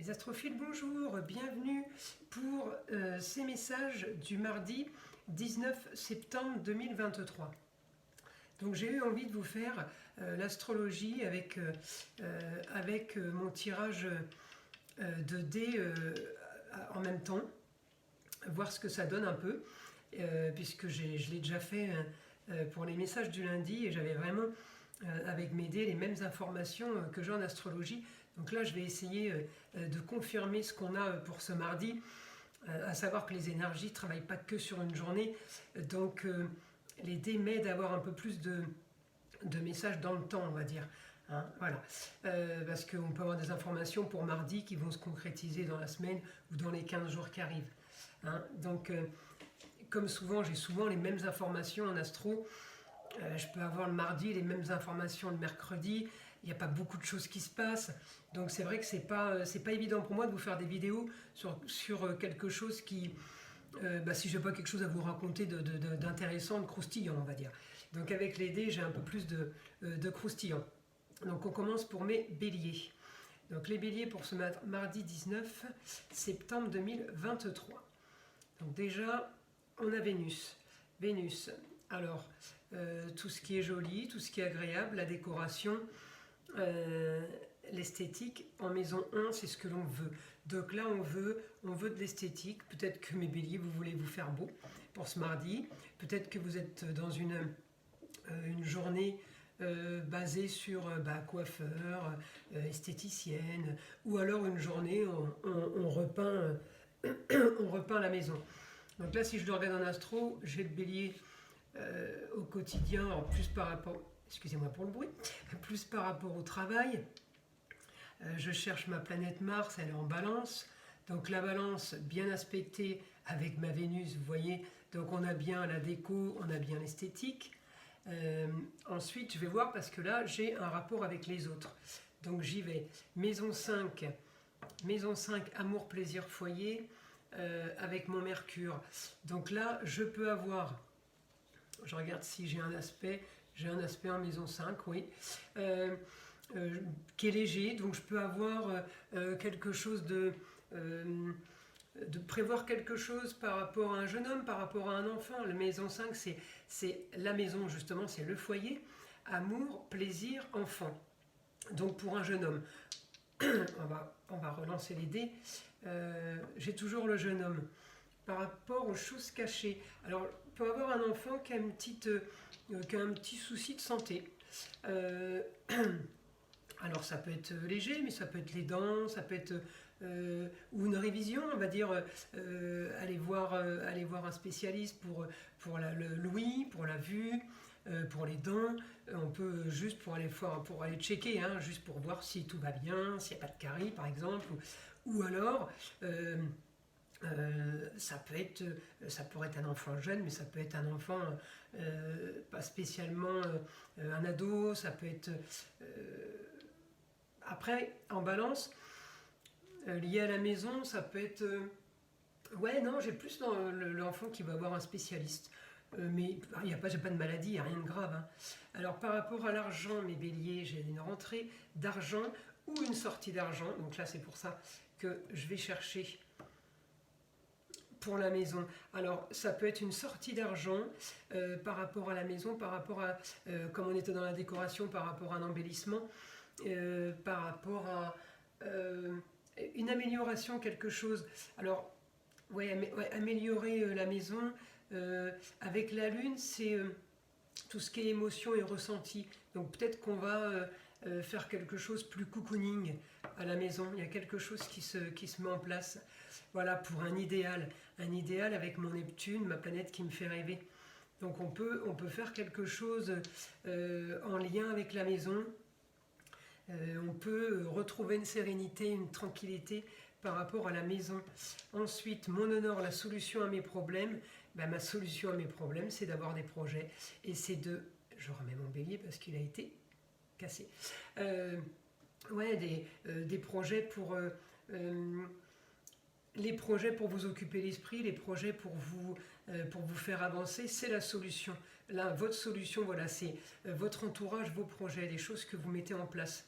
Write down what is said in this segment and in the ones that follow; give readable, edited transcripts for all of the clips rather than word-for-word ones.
Les astrophiles, bonjour, bienvenue pour ces messages du mardi 19 septembre 2023. Donc j'ai eu envie de vous faire l'astrologie avec mon tirage de dés en même temps, voir ce que ça donne un peu, puisque je l'ai déjà fait pour les messages du lundi et j'avais vraiment avec mes dés les mêmes informations que j'ai en astrologie. Donc là, je vais essayer de confirmer ce qu'on a pour ce mardi, à savoir que les énergies ne travaillent pas que sur une journée. Donc les dés m'aident à avoir un peu plus de messages dans le temps, on va dire. Hein, voilà. Parce qu'on peut avoir des informations pour mardi qui vont se concrétiser dans la semaine ou dans les 15 jours qui arrivent. Hein, donc, comme souvent, j'ai souvent les mêmes informations en astro. Je peux avoir le mardi les mêmes informations le mercredi. Il n'y a pas beaucoup de choses qui se passent. Donc c'est vrai que c'est pas évident pour moi de vous faire des vidéos sur quelque chose qui... si je n'ai pas quelque chose à vous raconter d'intéressant, de croustillant, on va dire. Donc avec les dés, j'ai un peu plus de croustillant. Donc on commence pour mes béliers. Donc les béliers pour ce mardi 19 septembre 2023. Donc déjà, on a Vénus. Vénus, alors, tout ce qui est joli, tout ce qui est agréable, la décoration, l'esthétique, en maison 1, c'est ce que l'on veut. Donc là, on veut de l'esthétique. Peut-être que mes béliers, vous voulez vous faire beau pour ce mardi. Peut-être que vous êtes dans une journée basée sur coiffeur, esthéticienne, ou alors une journée où on repeint, on repeint la maison. Donc là, si je le regarde en astro, j'ai le bélier au quotidien, plus par rapport, excusez-moi pour le bruit, plus par rapport au travail. Je cherche ma planète Mars, elle est en balance. Donc la balance bien aspectée avec ma Vénus, vous voyez. Donc on a bien la déco, on a bien l'esthétique. Ensuite, je vais voir parce que là, j'ai un rapport avec les autres. Donc j'y vais. Maison 5, amour, plaisir, foyer, avec mon Mercure. Donc là, je peux avoir... Je regarde si j'ai un aspect en maison 5, oui, qui est léger, donc je peux avoir quelque chose de prévoir quelque chose par rapport à un jeune homme, par rapport à un enfant. La maison 5, c'est la maison, justement, c'est le foyer, amour, plaisir, enfant. Donc pour un jeune homme, on va relancer les dés, j'ai toujours le jeune homme. Par rapport aux choses cachées. Alors, on peut avoir un enfant qui a, qui a un petit souci de santé. Alors, ça peut être léger, mais ça peut être les dents, ça peut être ou une révision, on va dire, aller voir un spécialiste pour l'ouïe, pour la vue, pour les dents. On peut juste pour aller checker, hein, juste pour voir si tout va bien, s'il n'y a pas de carie, par exemple, ou alors... ça pourrait être un enfant jeune, mais ça peut être un enfant pas spécialement un ado, ça peut être... Après, en balance, lié à la maison, ça peut être... ouais, non, j'ai plus l'enfant qui va avoir un spécialiste. Mais j'ai pas de maladie, il n'y a rien de grave. Hein. Alors par rapport à l'argent, mes béliers, j'ai une rentrée d'argent ou une sortie d'argent. Donc là, c'est pour ça que je vais chercher... pour la maison. Alors, ça peut être une sortie d'argent par rapport à la maison, par rapport à, comme on était dans la décoration, par rapport à un embellissement, par rapport à une amélioration, quelque chose. Alors, améliorer la maison avec la lune, c'est tout ce qui est émotion et ressenti. Donc, peut-être qu'on va faire quelque chose plus cocooning à la maison. Il y a quelque chose qui se met en place. Voilà, pour un idéal avec mon Neptune, ma planète qui me fait rêver. Donc on peut faire quelque chose en lien avec la maison. On peut retrouver une sérénité, une tranquillité par rapport à la maison. Ensuite, mon honneur, la solution à mes problèmes. Ma solution à mes problèmes, c'est d'avoir des projets. Et c'est de... Je remets mon bélier parce qu'il a été cassé. Des projets pour... les projets pour vous occuper l'esprit, les projets pour vous faire avancer, c'est la solution. Là, votre solution, voilà, c'est votre entourage, vos projets, les choses que vous mettez en place.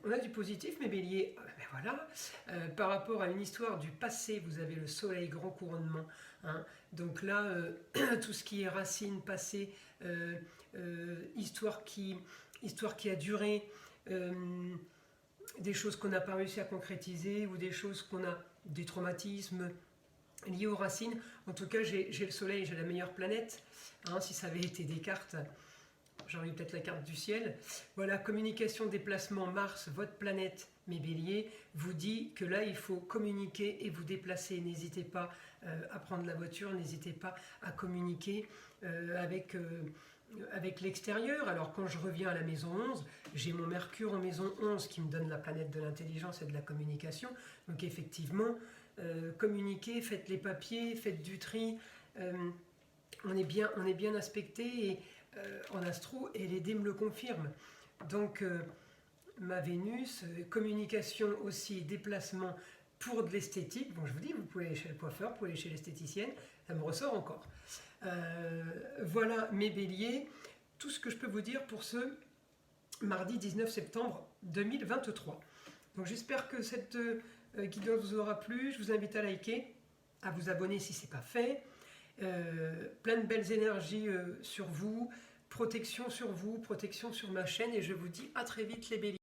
on a du positif, mes béliers. Ben voilà. Par rapport à une histoire du passé, vous avez le soleil grand couronnement. Hein. Donc là, tout ce qui est racines, passé, histoire qui a duré, des choses qu'on n'a pas réussi à concrétiser ou des choses des traumatismes liés aux racines. En tout cas, j'ai le soleil, j'ai la meilleure planète. Hein, si ça avait été Descartes, j'aurais eu peut-être la carte du ciel. Voilà, communication, déplacement, Mars, votre planète, mes béliers, vous dit que là, il faut communiquer et vous déplacer. N'hésitez pas à prendre la voiture, n'hésitez pas à communiquer avec l'extérieur. Alors, quand je reviens à la maison 11, j'ai mon Mercure en maison 11 qui me donne la planète de l'intelligence et de la communication. Donc, effectivement, communiquez, faites les papiers, faites du tri. On est bien aspecté et en astro, et les dés me le confirment. Donc, ma Vénus, communication aussi, déplacement pour de l'esthétique. Bon, je vous dis, vous pouvez aller chez le coiffeur, vous pouvez aller chez l'esthéticienne, ça me ressort encore. Voilà mes béliers, tout ce que je peux vous dire pour ce mardi 19 septembre 2023. Donc, j'espère que cette guidance vous aura plu. Je vous invite à liker, à vous abonner si ce n'est pas fait. Plein de belles énergies sur vous, protection sur ma chaîne, et je vous dis à très vite les béliers.